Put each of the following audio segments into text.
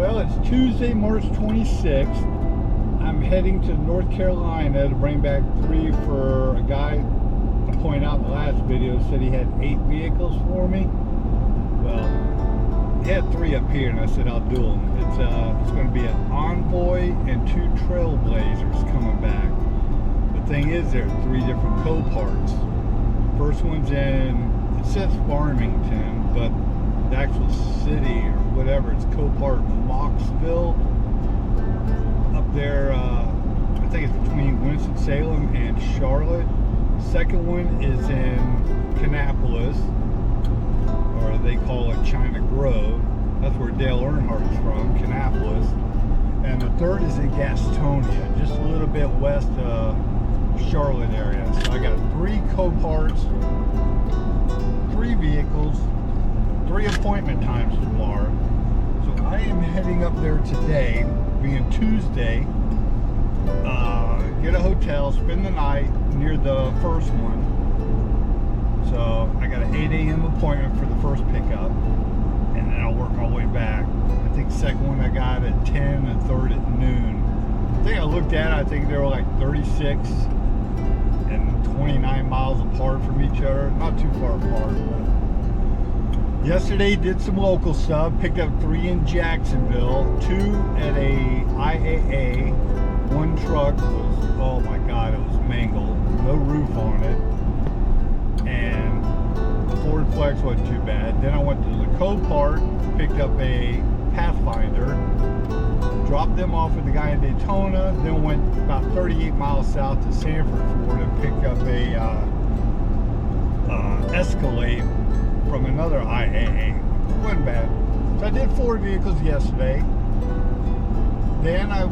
Well, it's Tuesday, March 26th. I'm heading to North Carolina to bring back 3 for a guy I pointed out in the last video, said he had 8 vehicles for me. Well, he had 3 up here and I said I'll do them. It's going to be an Envoy and 2 Trailblazers coming back. The thing is, there are 3 different Coparts. First one's in, it says Farmington, but the actual city or whatever, it's Copart Mocksville up there. I think it's between Winston-Salem and Charlotte. Second one is in Kannapolis, or they call it China Grove. That's where Dale Earnhardt's from, Kannapolis. And the third is in Gastonia, just a little bit west of Charlotte area. So I got 3 Coparts, 3 vehicles, 3 appointment times tomorrow. So I am heading up there today, being Tuesday, get a hotel, spend the night near the first one. So I got an 8 a.m. appointment for the first pickup, and then I'll work my way back. I think the second one I got at 10 and third at noon. I think I looked at it, I think they were like 36 and 29 miles apart from each other. Not too far apart, but yesterday did some local stuff, picked up 3 in Jacksonville, 2 at a IAA. 1 truck was, oh my god, it was mangled, no roof on it, and the Ford Flex wasn't too bad. Then I went to the Copart, picked up a Pathfinder, dropped them off with the guy in Daytona, then went about 38 miles south to Sanford, Florida, and picked up a Escalade from another IAA. It wasn't bad. So I did 4 vehicles yesterday. Then I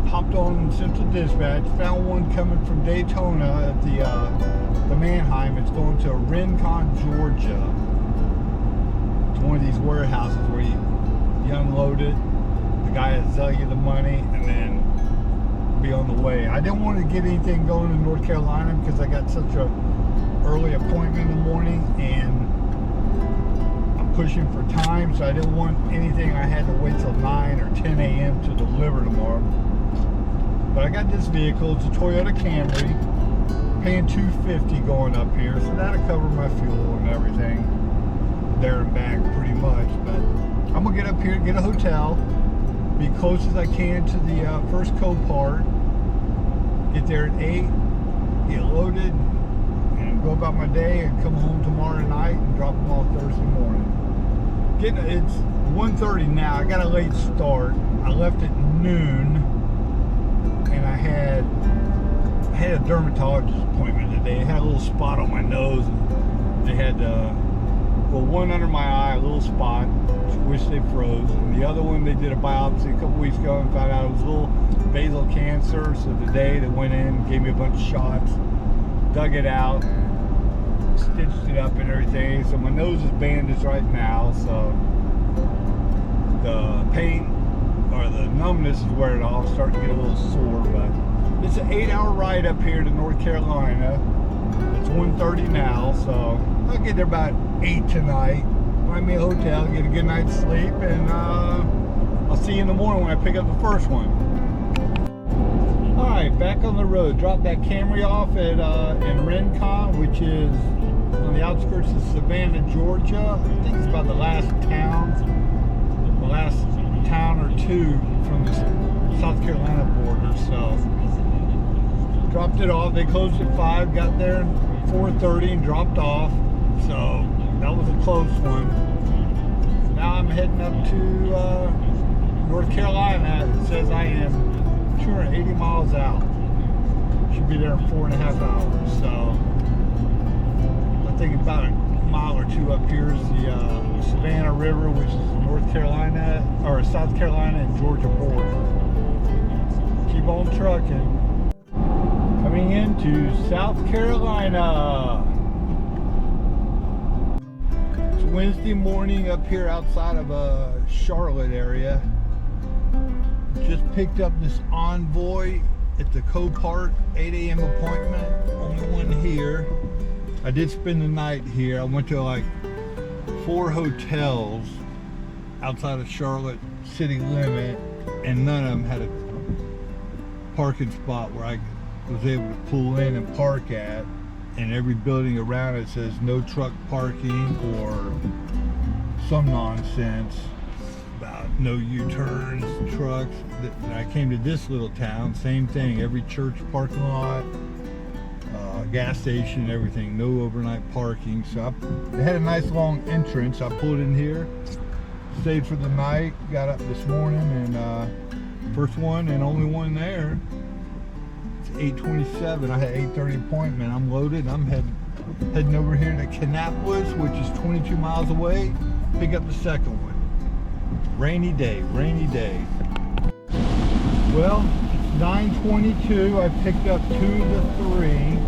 hopped on Central Dispatch, found one coming from Daytona at the Manheim. It's going to Rincon, Georgia. It's one of these warehouses where you unload it, the guy will sell you the money, and then be on the way. I didn't want to get anything going in North Carolina because I got such a early appointment in the morning, and I'm pushing for time, so I didn't want anything I had to wait till 9 or 10 a.m. to deliver tomorrow. But I got this vehicle, it's a Toyota Camry, paying $250 going up here, so that'll cover my fuel and everything there and back pretty much. But I'm gonna get up here, get a hotel, be close as I can to the first Copart, get there at 8, get loaded, and go about my day, and come home tomorrow night and drop them off Thursday morning. It's 1:30 now. I got a late start. I left at noon, and I had a dermatologist appointment today. I had a little spot on my nose. They had one under my eye, a little spot, which they froze, and the other one they did a biopsy a couple weeks ago and found out it was a little basal cancer. So today they went in, gave me a bunch of shots, dug it out, stitched it up and everything. So my nose is bandaged right now, so the pain or the numbness is wearing off, starting to get a little sore. But it's an 8-hour ride up here to North Carolina. It's 1:30 now, so I'll get there about 8 tonight, find me a hotel, get a good night's sleep, and I'll see you in the morning when I pick up the first one. Alright, back on the road. Dropped that Camry off at in Rincon, which is on the outskirts of Savannah, Georgia. I think it's about the last town or 2 from the South Carolina border. So dropped it off. They closed at 5, got there at 4:30 and dropped off. So that was a close one. Now I'm heading up to North Carolina. It says I am 280 miles out. Should be there in 4.5 hours. So I think about a mile or 2 up here is the Savannah River, which is North Carolina or South Carolina and Georgia border. Keep on trucking. Coming into South Carolina. It's Wednesday morning up here outside of Charlotte area. Just picked up this Envoy at the Copart, 8 a.m. appointment. Only one here. I did spend the night here. I went to like 4 hotels outside of Charlotte city limit, and none of them had a parking spot where I was able to pull in and park at. And every building around it says no truck parking or some nonsense about no U-turns, trucks. And I came to this little town, same thing, every church parking lot, gas station, everything, no overnight parking. So they had a nice long entrance. I pulled in here, stayed for the night, got up this morning, and first one and only one there. It's 8:27. I had 8:30 appointment. I'm loaded. I'm heading over here to Kannapolis, which is 22 miles away. Pick up the second one. Rainy day, rainy day. Well, it's 9:22. I picked up 2 to 3.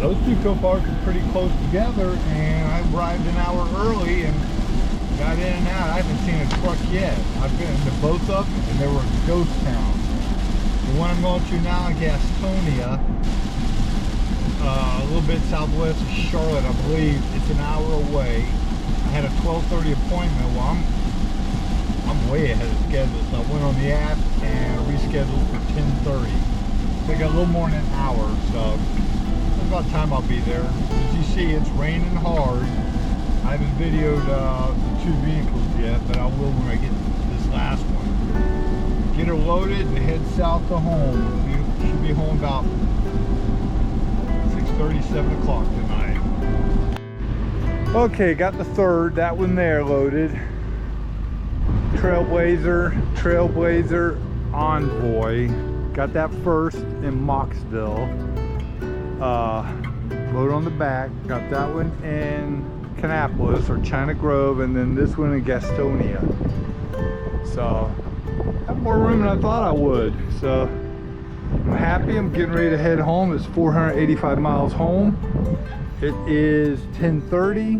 Those 2 Coparts are pretty close together, and I arrived an hour early and got in and out. I haven't seen a truck yet. I've been to both of them, and they were ghost towns. The one I'm going to now in Gastonia, a little bit southwest of Charlotte, I believe. It's an hour away. I had a 12:30 appointment. Well, I'm way ahead of schedule, so I went on the app and rescheduled for 10:30. So I got a little more than an hour, so it's about time I'll be there. As you see, it's raining hard. I haven't videoed the 2 vehicles yet, but I will when I get this last one. Get her loaded and head south to home. We should be home about 6:30, 7 o'clock tonight. Okay, got the third, that one there loaded. Trailblazer Envoy. Got that first in Moxville. Load on the back. Got that one in Kannapolis or China Grove, and then this one in Gastonia. So I have more room than I thought I would. So I'm happy. I'm getting ready to head home. It's 485 miles home. It is 10:30.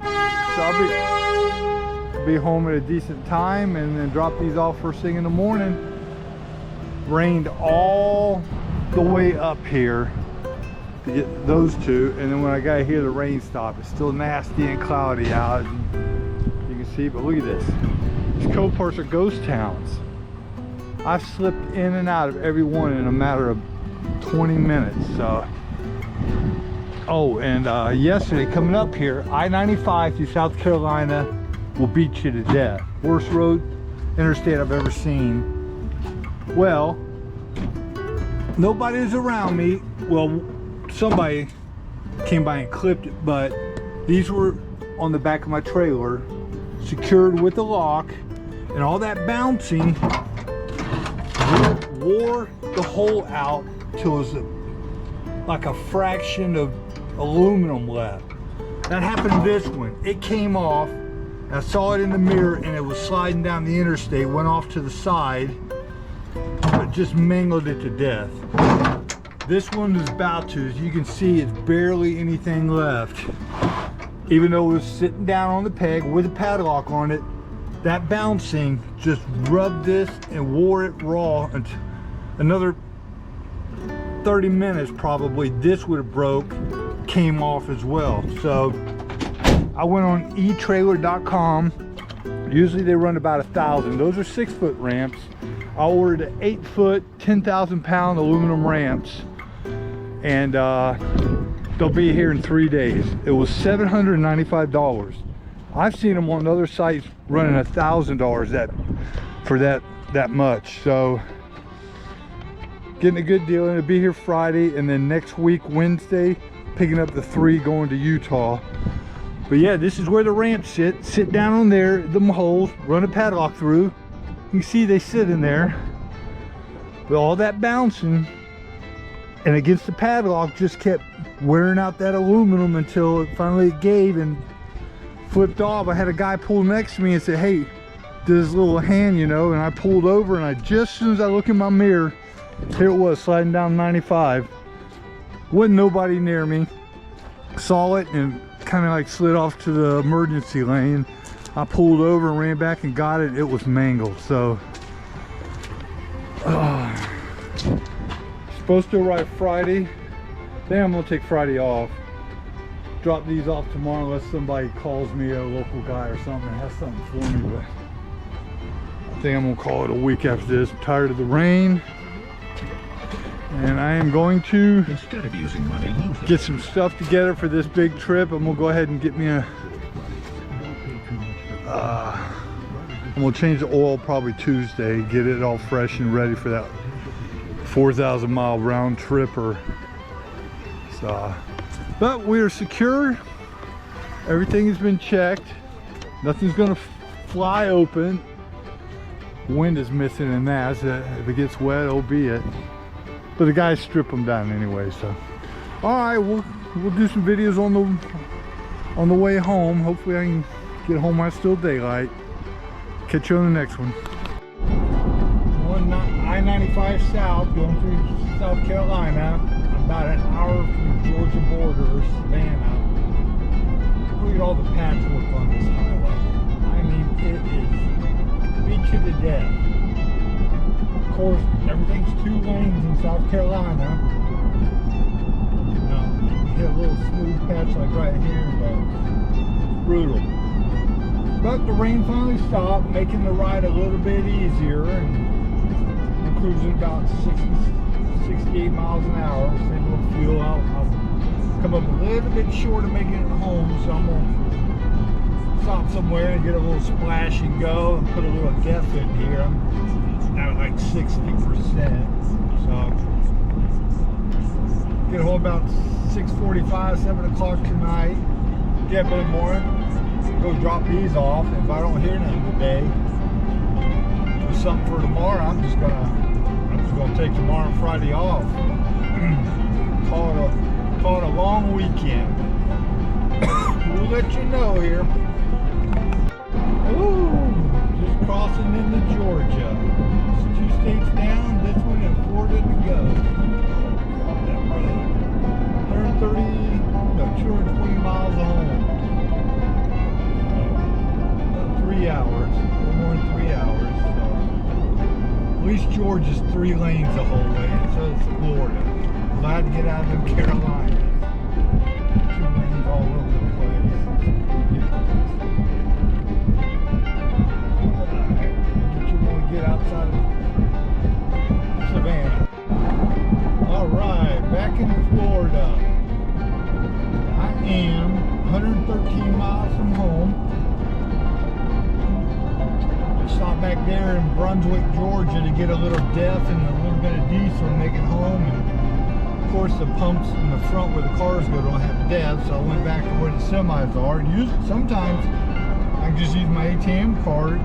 So I'll be home at a decent time and then drop these off first thing in the morning. Rained all the way up here to get those 2, and then when I got here the rain stopped. It's still nasty and cloudy out, you can see, but look at this. These Coparts are ghost towns. I've slipped in and out of every one in a matter of 20 minutes. So oh, and yesterday coming up here, I-95 through South Carolina will beat you to death. Worst road interstate I've ever seen. Well, nobody's around me. Well, somebody came by and clipped it, but these were on the back of my trailer, secured with a lock, and all that bouncing wore the hole out till it was like a fraction of aluminum left. That happened to this one. It came off. I saw it in the mirror, and it was sliding down the interstate, went off to the side, but just mangled it to death. This one is about to, as you can see, it's barely anything left. Even though it was sitting down on the peg with a padlock on it, that bouncing just rubbed this and wore it raw. And another 30 minutes probably, this would have broke, came off as well. So I went on eTrailer.com. Usually they run about 1,000. Those are 6-foot ramps. I ordered 8-foot, 10,000-pound aluminum ramps, and they'll be here in 3 days. It was $795. I've seen them on other sites running $1,000 for that much. So getting a good deal, and it'll be here Friday, and then next week Wednesday picking up the 3 going to Utah. But yeah, this is where the ramps sit down on there, them holes, run a padlock through. You can see they sit in there. But all that bouncing and against the padlock just kept wearing out that aluminum until it finally gave and flipped off. I had a guy pull next to me and say, hey, did his little hand, you know, and I pulled over, and just as soon as I look in my mirror, here it was sliding down 95. Wasn't nobody near me. Saw it and kind of like slid off to the emergency lane. I pulled over and ran back and got it. It was mangled. So supposed to arrive Friday. Then I'm gonna take Friday off. drop these off tomorrow unless somebody calls me, a local guy or something, and has something for me. But I think I'm gonna call it a week after this. I'm tired of the rain, and I am going to, instead of using money, get some stuff together for this big trip. I'm gonna go ahead and get me a I'm gonna change the oil probably Tuesday, get it all fresh and ready for that 4,000 mile round tripper. So, but we are secure. Everything has been checked. Nothing's gonna fly open. Wind is missing in that, so if it gets wet, oh be it. But the guys strip them down anyway. So, all right, we'll do some videos on the way home. Hopefully, I can get home while it's still daylight. Catch you on the next one. I-95 South going through South Carolina, about an hour from the Georgia border, Savannah. Look at all the patchwork on this highway. I mean, it is beat you to death. Of course, everything's 2 lanes in South Carolina. Now, you hit a little smooth patch like right here, but it's brutal. But the rain finally stopped, making the ride a little bit easier, and I'm cruising about 68 miles an hour. Save a little fuel out. I'll come up a little bit short of making it home, so I'm gonna stop somewhere and get a little splash and go, and put a little def in here. I'm at like 60%, so get home about 6:45, 7 o'clock tonight. Get up in the morning. Go drop these off, and if I don't hear nothing today, do something for tomorrow. I'm just gonna take tomorrow and Friday off. call it a long weekend. We'll let you know here. Ooh, just crossing into Georgia. It's 2 states down, this one and Florida to go. God, that road. 220 miles home. 3 hours, a little more than 3 hours. So at least Georgia's 3 lanes the whole way, and so is Florida. Glad to get out of them Carolinas. 2 lanes all over the place. Get you when we get outside of Savannah. All right, back in Florida. I am 113 miles from home. Stop back there in Brunswick, Georgia to get a little def and a little bit of diesel and make it home. And of course the pumps in the front where the cars go don't have def, so I went back to where the semis are. Sometimes I can just use my ATM card,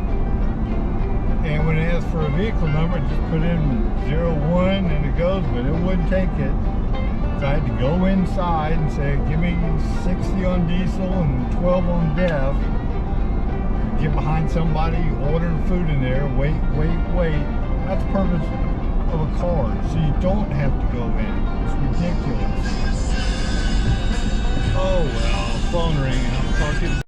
and when it asks for a vehicle number, I just put in 01 and it goes, but it wouldn't take it. So I had to go inside and say, give me 60 on diesel and 12 on def. Get behind somebody, ordering food in there, wait. That's the purpose of a card, so you don't have to go in. It's ridiculous. Oh well, phone ringing. I'm talking.